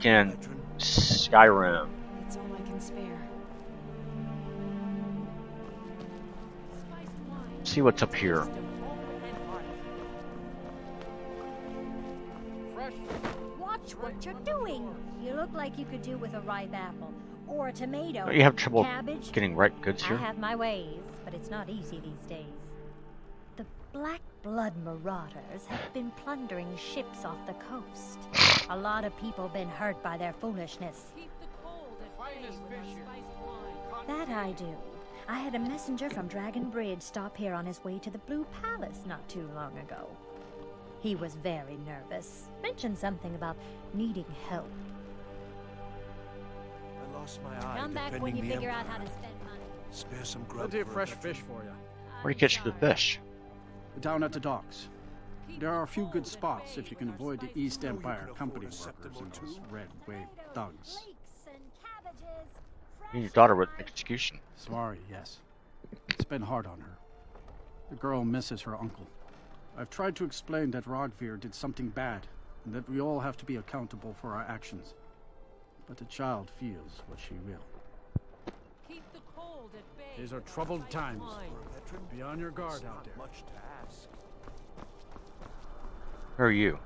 in Skyrim. It's all I can spare. See what's up here. Watch what you're doing. You look like you could do with a ripe apple or a tomato. Don't you have trouble cabbage. getting ripe goods I here? have my ways, but it's not easy these days. The Black Blood Marauders have been plundering ships off the coast. A lot of people been hurt by their foolishness. That I do. I had a messenger from Dragon Bridge stop here on his way to the Blue Palace not too long ago. He was very nervous. Mentioned something about needing help. I lost my eye. Come back when you figure out how to spend money. Spare some grub. Plenty of for a fresh veteran. fish for you. Where do you catch the fish? Down at the docks. There are a few good spots if you can avoid the East you Empire can company afford workers and acceptable those red wave thugs. You and your daughter with execution. Sorry, yes. It's been hard on her. The girl misses her uncle. I've tried to explain that Rogvir did something bad, and that we all have to be accountable for our actions. But the child feels what she will. Keep the cold at bay. These are troubled times. For a veteran, Be on your guard it's out not there. much to ask. Who are you?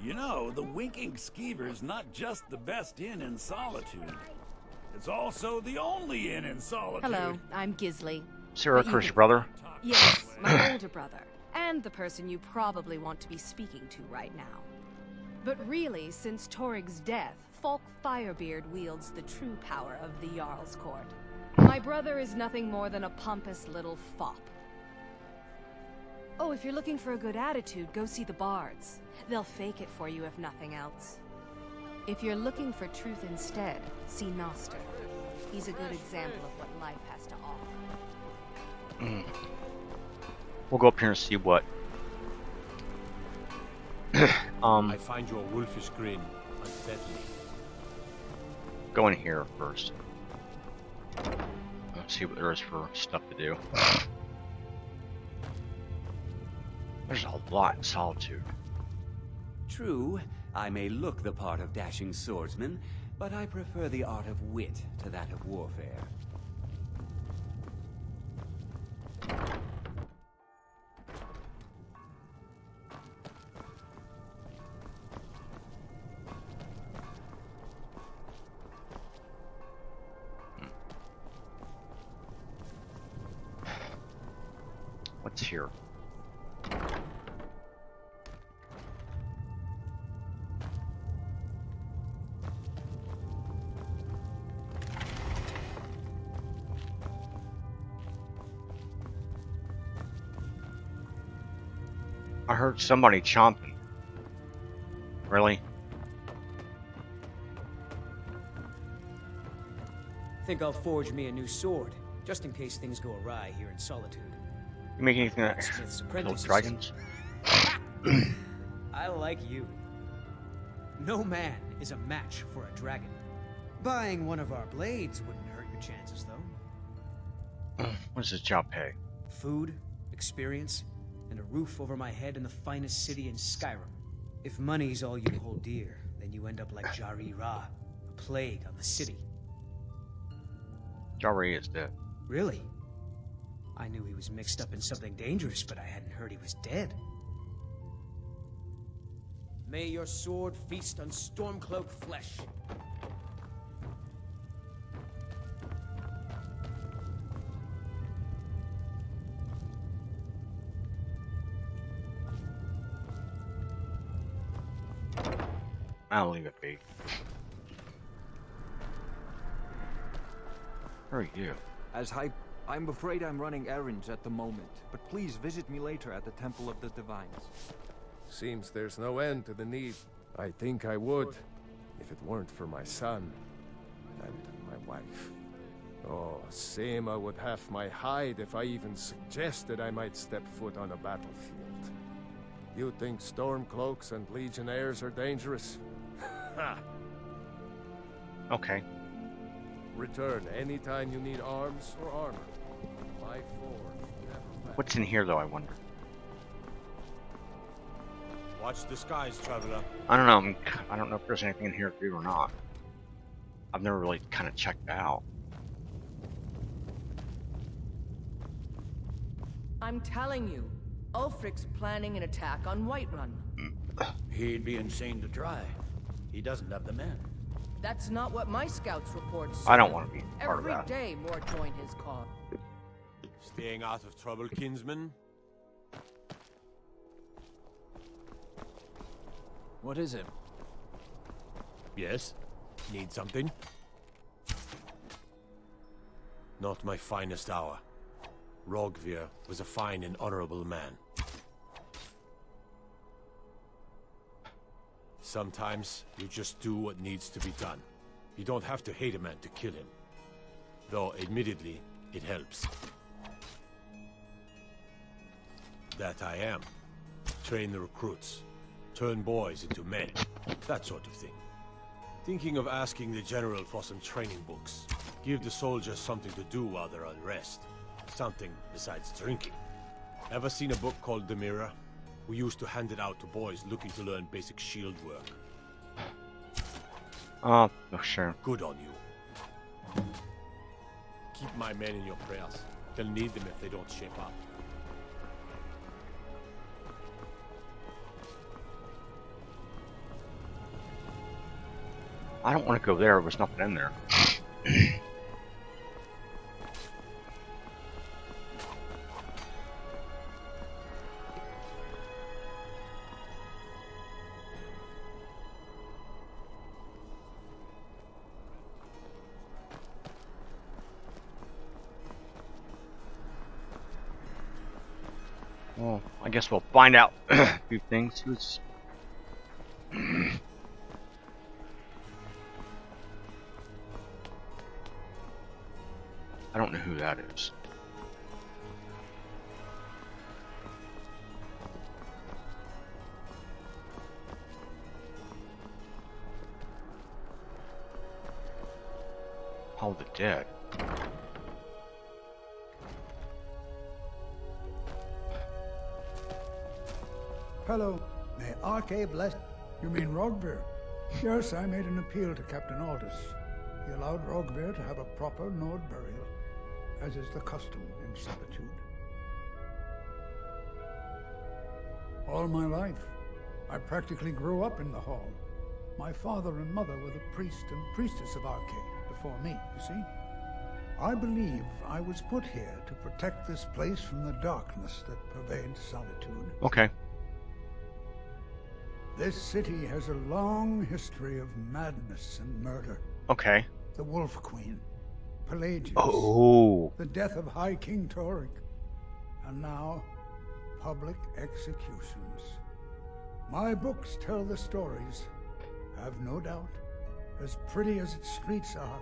You know, the Winking Skeever's not just the best inn in Solitude. It's also the only inn in Solitude. Hello, I'm Gisley. Syracuse, your brother? Yes, my older brother. And the person you probably want to be speaking to right now. But really, since Torig's death, Falk Firebeard wields the true power of the Jarl's Court. My brother is nothing more than a pompous little fop. Oh, if you're looking for a good attitude, go see the bards. They'll fake it for you if nothing else. If you're looking for truth instead, see Noster. He's a good example of what life has to offer. We'll go up here and see what. I find your wolfish grin unsettling. Go in here first. Let's see what there is for stuff to do. There's a lot in Solitude. True, I may look the part of dashing swordsman, but I prefer the art of wit to that of warfare. What's here? I heard somebody chomping. Really? Think I'll forge me a new sword, just in case things go awry here in Solitude. You make anything that Smith's little apprentices. dragons? I like you. No man is a match for a dragon. Buying one of our blades wouldn't hurt your chances, though. What does this job pay? Food, experience, and a roof over my head in the finest city in Skyrim. If money's all you hold dear, then you end up like Jari Ra, a plague on the city. Jari is dead. Really? I knew he was mixed up in something dangerous, but I hadn't heard he was dead. May your sword feast on Stormcloak flesh. I'll leave it be. Who are you? As I'm afraid I'm running errands at the moment, but please visit me later at the Temple of the Divines. Seems there's no end to the need. I think I would, if it weren't for my son and my wife. Oh, Seema would have my hide if I even suggested I might step foot on a battlefield. You think Stormcloaks and Legionnaires are dangerous? Ha! Okay. Return anytime you need arms or armor. My forge never fails. What's in here, though, I wonder? Watch the skies, traveler. I don't know. I don't know if there's anything in here to do or not. I've never really kind of checked out. I'm telling you, Ulfric's planning an attack on Whiterun. He'd be insane to try. He doesn't have the men. That's not what my scouts report say. I don't want to be part of Every that. day more join his cause. Staying out of trouble, kinsman? What is it? Yes? Need something? Not my finest hour. Rogvir was a fine and honorable man. Sometimes you just do what needs to be done. You don't have to hate a man to kill him. Though, admittedly, it helps. That I am. Train the recruits. Turn boys into men. That sort of thing. Thinking of asking the general for some training books. Give the soldiers something to do while they're on rest. Something besides drinking. Ever seen a book called The Mirror? We used to hand it out to boys looking to learn basic shield work. Oh, sure. Good on you. Keep my men in your prayers. They'll need them if they don't shape up. I don't want to go there. There was nothing in there. Well, I guess we'll find out a few things. Who's... I don't know who that is. Hall of the Dead. Hello. May Arche bless... You mean Rogvir? Yes, I made an appeal to Captain Aldous. He allowed Rogvir to have a proper Nord burial, as is the custom in Solitude. All my life, I practically grew up in the hall. My father and mother were the priest and priestess of Arche before me, you see? I believe I was put here to protect this place from the darkness that pervades Solitude. Okay. This city has a long history of madness and murder. Okay. The Wolf Queen, Pelagius, Oh. the death of High King Toric, and now, public executions. My books tell the stories, have no doubt. As pretty as its streets are,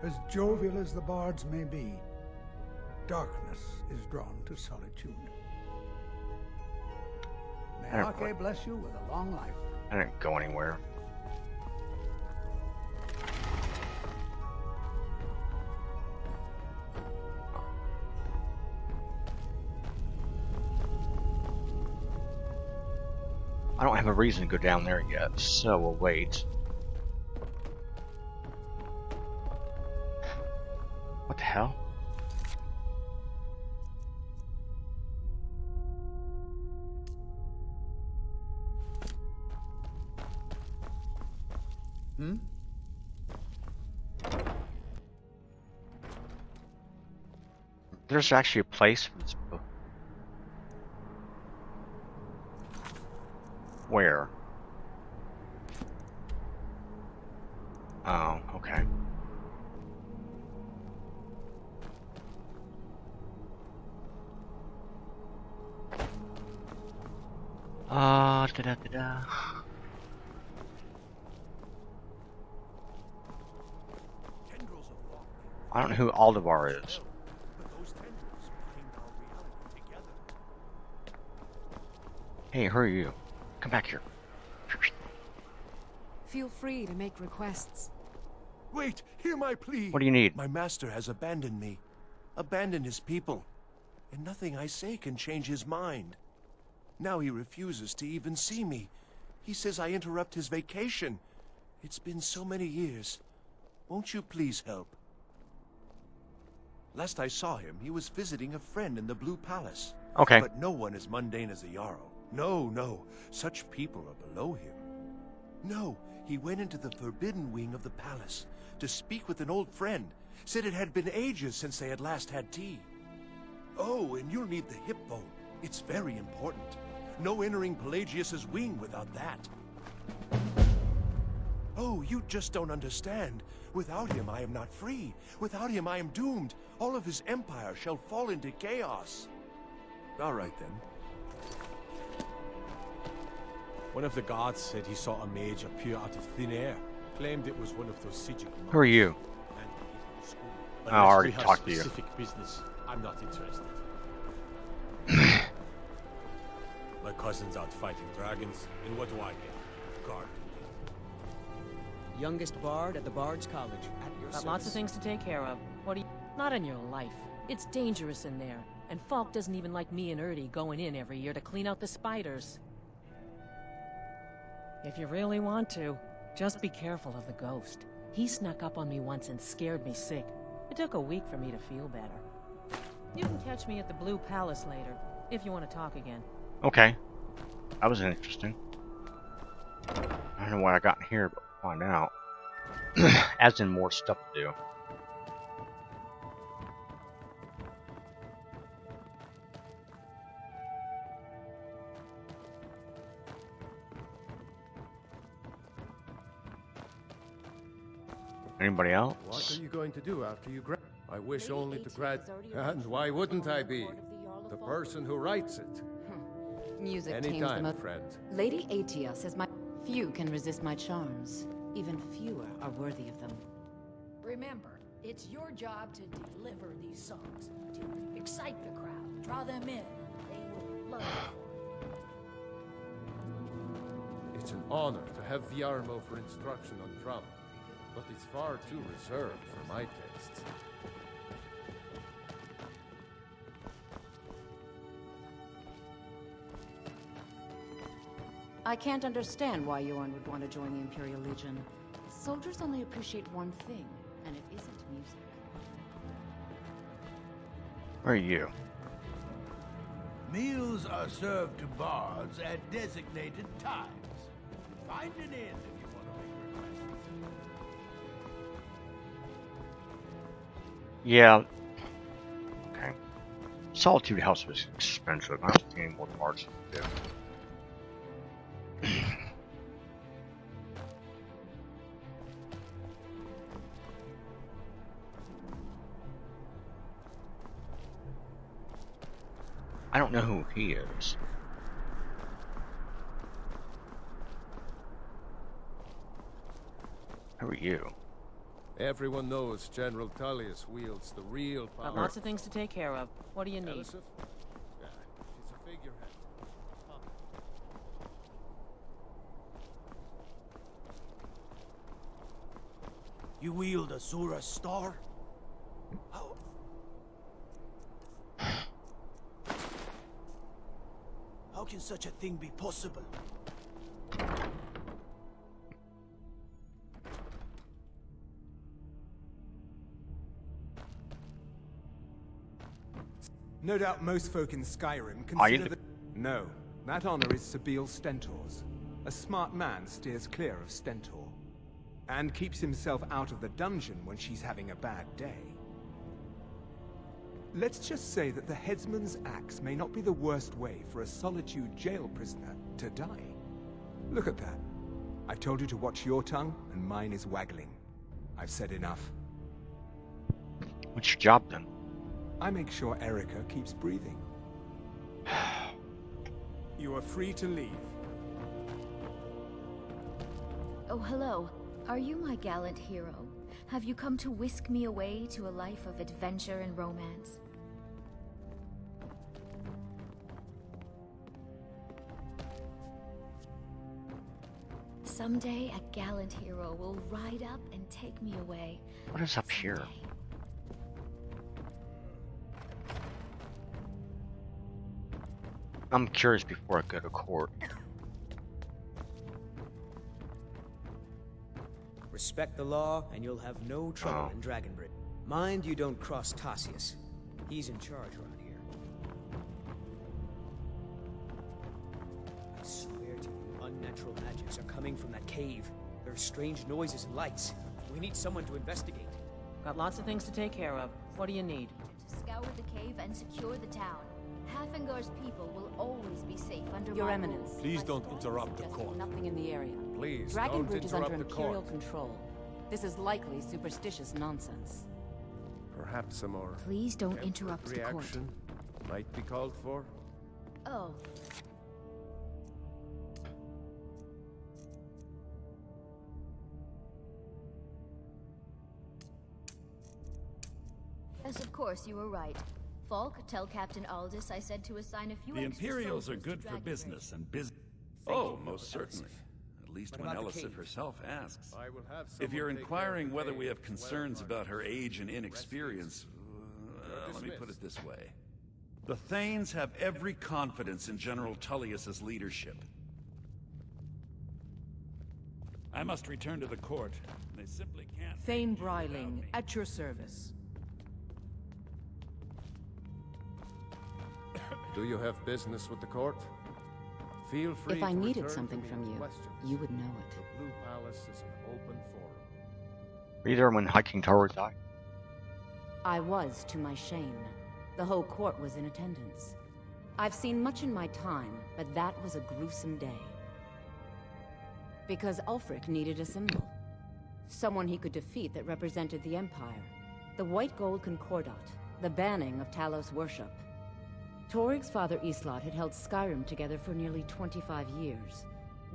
as jovial as the bards may be, darkness is drawn to Solitude. May Arche bless you with a long life. I didn't go anywhere. I don't have a reason to go down there yet, so we'll wait. What the hell? Hmm? There's actually a place for this book. Where? Oh, okay. Da-da-da-da. I don't know who Aldebar is. Hey, who are you? Come back here. Feel free to make requests. Wait, hear my plea. What do you need? My master has abandoned me, abandoned his people, and nothing I say can change his mind. Now he refuses to even see me, He says I interrupt his vacation. It's been so many years. Won't you please help? Last I saw him, he was visiting a friend in the Blue Palace. Okay. But no one as mundane as a Jarl. No. Such people are below him. No, he went into the forbidden wing of the palace to speak with an old friend. Said it had been ages since they had last had tea. Oh, and you'll need the hip bone. It's very important. No entering Pelagius's wing without that. Oh, you just don't understand. Without him, I am not free. Without him, I am doomed. All of his empire shall fall into chaos. All right, then. One of the guards said he saw a mage appear out of thin air. Claimed it was one of those Sijic monks. Who are you? Unless I already we have talked to you. specific business, I'm not interested. My cousin's out fighting dragons, and what do I get? Guard. Youngest bard at the Bard's College. At your Got lots of things to take care of. What do you... Not in your life. It's dangerous in there. And Falk doesn't even like me and Erdy going in every year to clean out the spiders. If you really want to, just be careful of the ghost. He snuck up on me once and scared me sick. It took a week for me to feel better. You can catch me at the Blue Palace later, if you want to talk again. Okay. That was interesting. I don't know what I got in here, but we'll find out. As in more stuff to do. Anybody else? What are you going to do after you grad? I wish only to grad. And why wouldn't I be? The person who writes it. Music tames the Anytime, most. friend. Lady Atia says few can resist my charms. Even fewer are worthy of them. Remember, it's your job to deliver these songs, to excite the crowd, draw them in. They will love you for it. It's an honor to have Viarmo for instruction on drum, but it's far too reserved for my tastes. I can't understand why Yorn would want to join the Imperial Legion. Soldiers only appreciate one thing, and it isn't music. Where are you? Meals are served to bards at designated times. Find an inn if you want to make requests. Yeah. Okay. Solitude House was expensive. I don't think any more parts to do. I don't know who he is. Who are you? Everyone knows General Tullius wields the real power. Got lots of things to take care of. What do you need? Elisif? Yeah, she's a figurehead. You wield Azura's star? How can such a thing be possible? No doubt most folk in Skyrim Are you consider No, that honor is Sabeel Stentor's. A smart man steers clear of Stentor, and keeps himself out of the dungeon when she's having a bad day. Let's just say that the headsman's axe may not be the worst way for a Solitude jail prisoner to die. Look at that. I've told you to watch your tongue, and mine is waggling. I've said enough. What's your job then? I make sure Erica keeps breathing. You are free to leave. Oh, hello. Are you my gallant hero? Have you come to whisk me away to a life of adventure and romance? Someday, a gallant hero will ride up and take me away. What is up here? I'm curious before I go to court. Respect the law, and you'll have no trouble in Dragonbridge. Mind you don't cross Tassius. He's in charge around here. I swear to you, unnatural magics are coming from that cave. There are strange noises and lights. We need someone to investigate. Got lots of things to take care of. What do you need? To scour the cave and secure the town. Hafingar's people will always be safe under Your my Eminence. rule. Please don't interrupt the court. Nothing in the area. Please, don't Dragonbridge is under interrupt the Imperial court. control. This is likely superstitious nonsense. Perhaps a more Please don't temperate interrupt the court. reaction might be called for. Oh. Yes, of course, you were right. Falk, tell Captain Aldous I said to assign a few The extra Imperials are soldiers to good for Dragonbridge. business and business. Thank Oh, you, most Lord certainly. At least What when about the Elisif cave? herself asks. I will have If someone you're take care of inquiring the whether cave we have as concerns well, about her Marshal. age and inexperience, let me put it dismissed. this way. The Thanes have every confidence in General Tullius's leadership. I must return to the court. They simply can't... Thane Bryling, at your service. Do you have business with the court? Feel free If I to needed return something to me from with you, questions. you would know it. The Blue Palace is an open forum. Were you there when High King Torog died? I was, to my shame. The whole court was in attendance. I've seen much in my time, but that was a gruesome day. Because Ulfric needed a symbol. Someone he could defeat that represented the Empire. The White Gold Concordat, the banning of Talos worship. Torig's father Islot had held Skyrim together for nearly 25 years.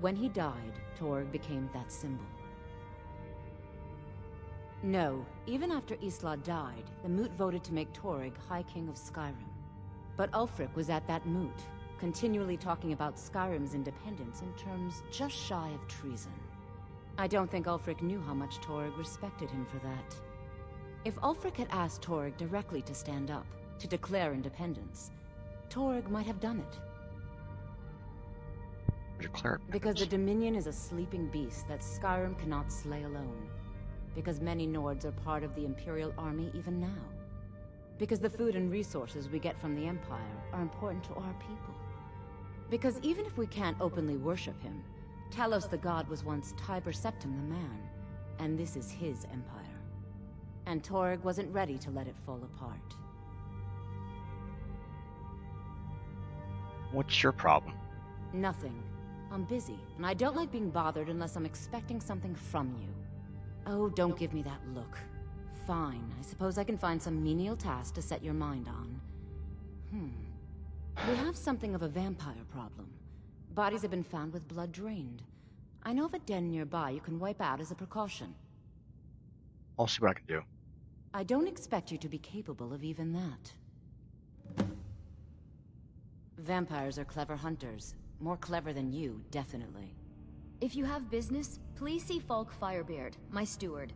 When he died, Torig became that symbol. No, even after Islot died, the Moot voted to make Torig High King of Skyrim. But Ulfric was at that Moot, continually talking about Skyrim's independence in terms just shy of treason. I don't think Ulfric knew how much Torig respected him for that. If Ulfric had asked Torig directly to stand up, to declare independence, Torig might have done it. Declare. Because the Dominion is a sleeping beast that Skyrim cannot slay alone. Because many Nords are part of the Imperial Army even now. Because the food and resources we get from the Empire are important to our people. Because even if we can't openly worship him, Talos the God was once Tiber Septim the man, and this is his empire. And Torig wasn't ready to let it fall apart. What's your problem? Nothing. I'm busy, and I don't like being bothered unless I'm expecting something from you. Oh, don't give me that look. Fine, I suppose I can find some menial task to set your mind on. We have something of a vampire problem. Bodies have been found with blood drained. I know of a den nearby you can wipe out as a precaution. I'll see what I can do. I don't expect you to be capable of even that. Vampires are clever hunters. More clever than you, definitely. If you have business, please see Falk Firebeard, my steward.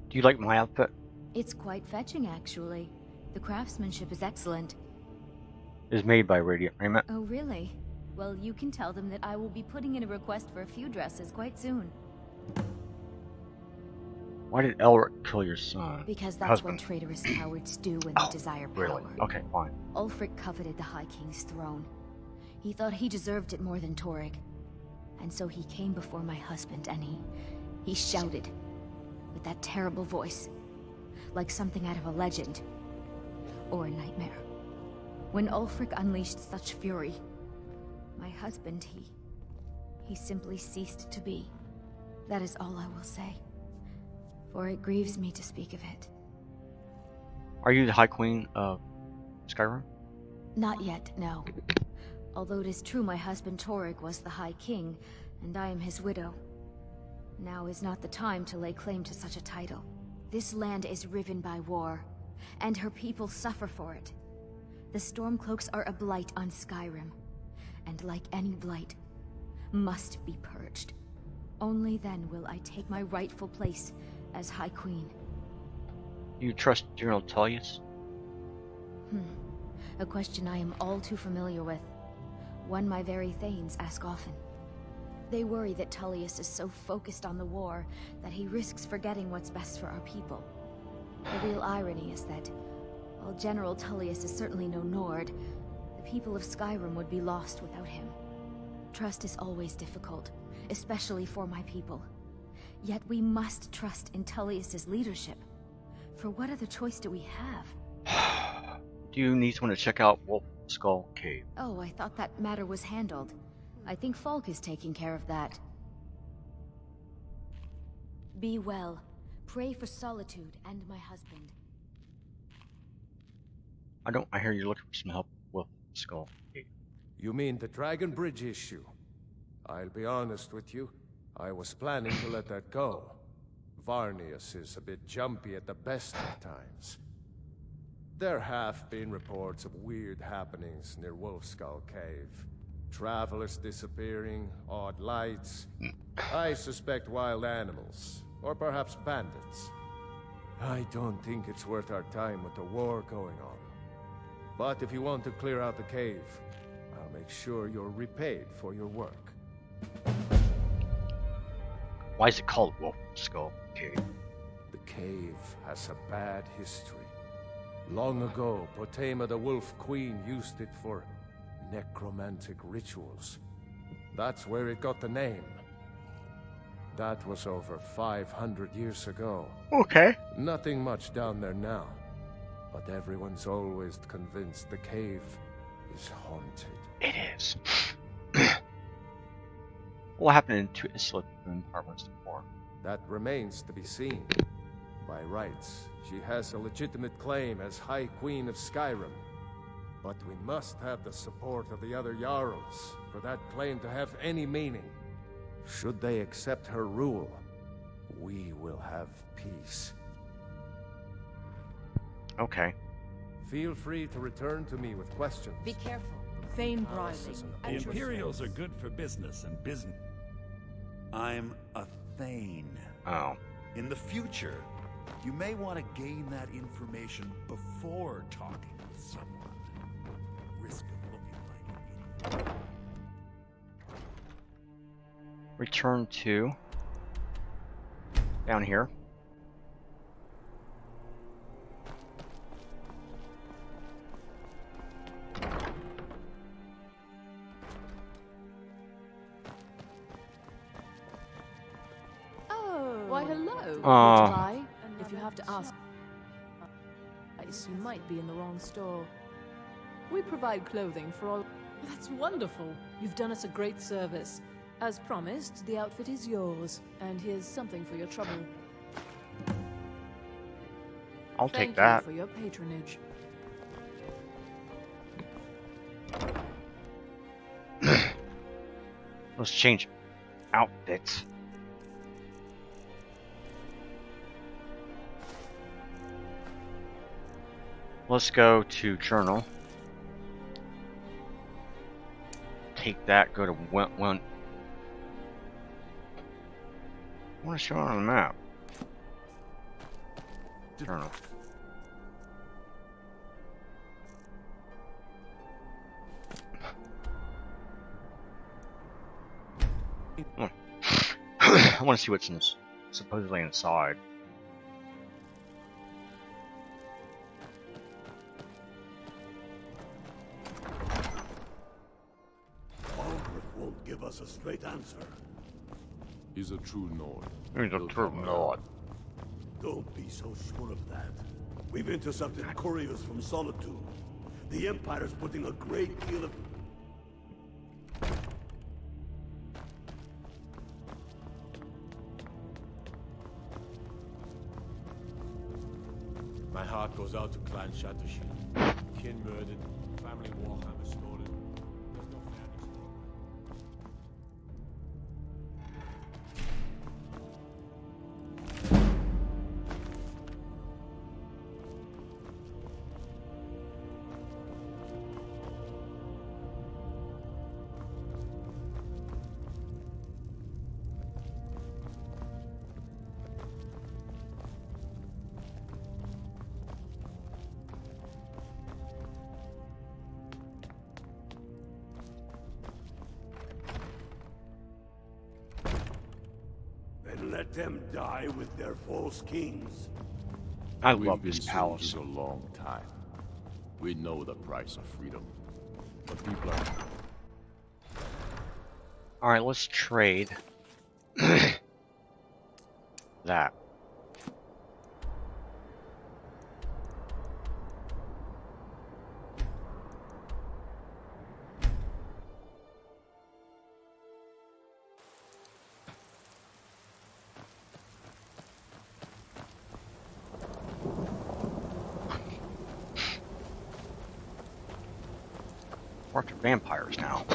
Do you like my outfit? It's quite fetching, actually. The craftsmanship is excellent. It is made by Radiant Raiment. Oh, really? Well, you can tell them that I will be putting in a request for a few dresses quite soon. Why did Elric kill your son? Because that's husband? what traitorous cowards do when they desire power. Really? Okay, fine. Ulfric coveted the High King's throne. He thought he deserved it more than Torig. And so he came before my husband and he shouted with that terrible voice, like something out of a legend or a nightmare. When Ulfric unleashed such fury, my husband, he simply ceased to be. That is all I will say, for it grieves me to speak of it. Are you the High Queen of Skyrim? Not yet, no. Although it is true my husband Torig was the High King, and I am his widow. Now is not the time to lay claim to such a title. This land is riven by war, and her people suffer for it. The Stormcloaks are a blight on Skyrim, and like any blight, must be purged. Only then will I take my rightful place as High Queen. You trust General Tullius? A question I am all too familiar with. One my very Thanes ask often. They worry that Tullius is so focused on the war that he risks forgetting what's best for our people. The real irony is that, while General Tullius is certainly no Nord, the people of Skyrim would be lost without him. Trust is always difficult, especially for my people. Yet we must trust in Tullius's leadership. For what other choice do we have? Do you need someone to check out Wolf Skull Cave? Oh, I thought that matter was handled. I think Falk is taking care of that. Be well. Pray for Solitude and my husband. I hear you're looking for some help with Skull Cave. You mean the Dragon Bridge issue? I'll be honest with you. I was planning to let that go. Varnius is a bit jumpy at the best of times. There have been reports of weird happenings near Wolfskull Cave. Travelers disappearing, odd lights. I suspect wild animals, or perhaps bandits. I don't think it's worth our time with the war going on. But if you want to clear out the cave, I'll make sure you're repaid for your work. Why is it called Wolf Skull Cave? The cave has a bad history. Long ago, Potema the Wolf Queen used it for necromantic rituals. That's where it got the name. That was over 500 years ago. Okay. Nothing Nothing much down there now. But everyone's always convinced the cave is haunted. It is. What happened in two Isla apartments before? That remains to be seen. By rights, she has a legitimate claim as High Queen of Skyrim. But we must have the support of the other Jarls for that claim to have any meaning. Should they accept her rule, we will have peace. Okay. Feel free to return to me with questions. Be careful. Thane Briley. The Imperials are good for business and business. I'm a Thane. Oh. In the future, you may want to gain that information before talking with someone. Risk of looking like an idiot. Return to down here. Oh, why hello. Aw. If you have to ask, you might be in the wrong store. We provide clothing for all. That's wonderful. You've done us a great service. As promised, the outfit is yours. And here's something for your trouble. I'll take Thank that. you for your patronage. Let's change outfits. Let's go to journal. Take that, go to one. I want to show it on the map. Journal. I want to see what's in this, supposedly inside. Won't give us a straight answer. He's a true Nord. He's a true Nord. Don't be so sure of that. We've intercepted couriers from Solitude. The Empire's putting a great deal of... My heart goes out to Clan Shattershield. Kin murdered, family Warhammer stolen. There's no fairness to it. Let them die with their false kings. I We've love been this palace. soldiers a long time. We know the price of freedom. But people are... Alright, let's trade that. We're after vampires now.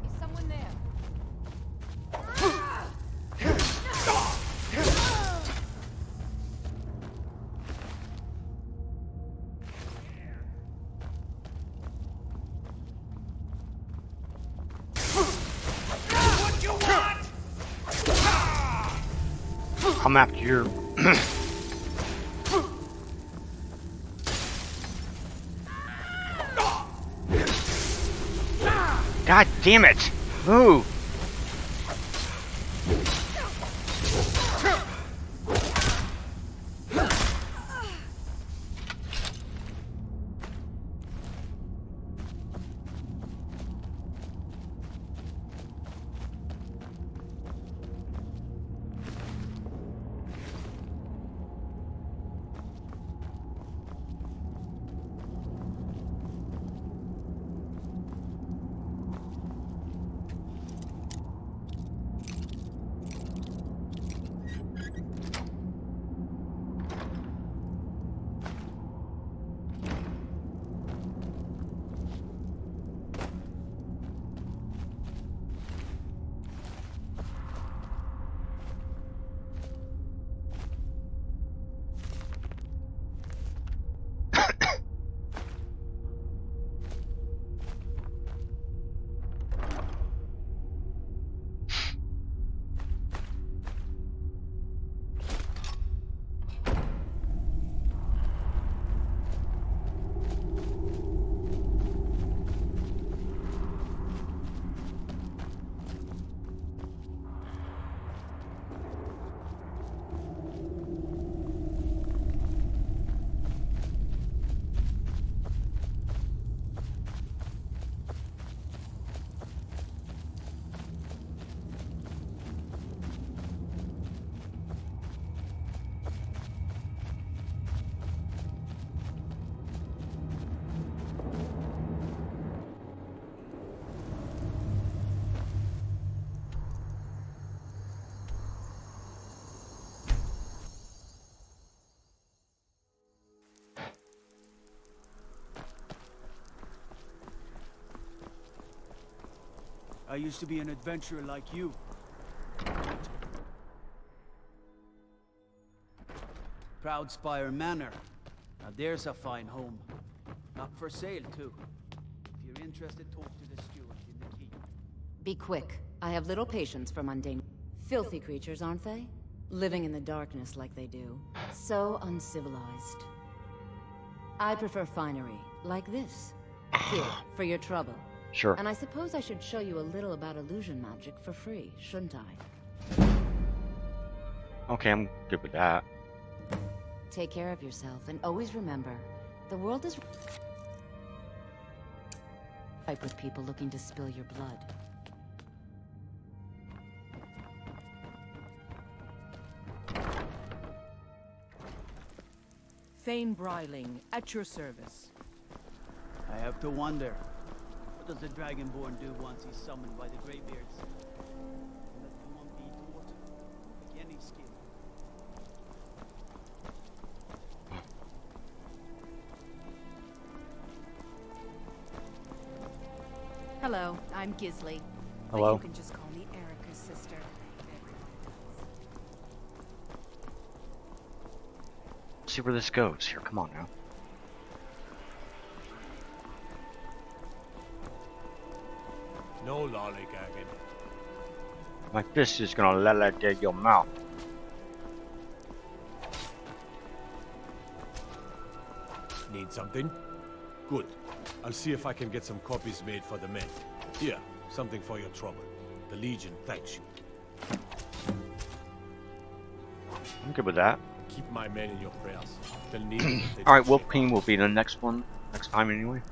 Is someone there? What you want? I'm after your... God damn it! Move! I used to be an adventurer like you. Proudspire Manor. Now there's a fine home. Up for sale, too. If you're interested, talk to the steward in the keep. Be quick. I have little patience for mundane... Filthy creatures, aren't they? Living in the darkness like they do. So uncivilized. I prefer finery, like this. Here, for your trouble. Sure. And I suppose I should show you a little about illusion magic for free, shouldn't I? Okay, I'm good with that. Take care of yourself, and always remember, The world is ripe with people looking to spill your blood. Thane Bryling, at your service. I have to wonder, what does the Dragonborn do once he's summoned by the Greybeards? Let the one be taught, like any skill. Hello, I'm Gisley. Hello. But you can just call me Erica's sister. See where this goes. Here, come on now. No lollygagging. My fist is gonna lollygag your mouth. Need something? Good. I'll see if I can get some copies made for the men. Here, something for your trouble. The Legion thanks you. I'm good with that. Keep my men in your prayers. They'll need them if they Alright, don't Wolf shake King off. will be the next one, next time anyway.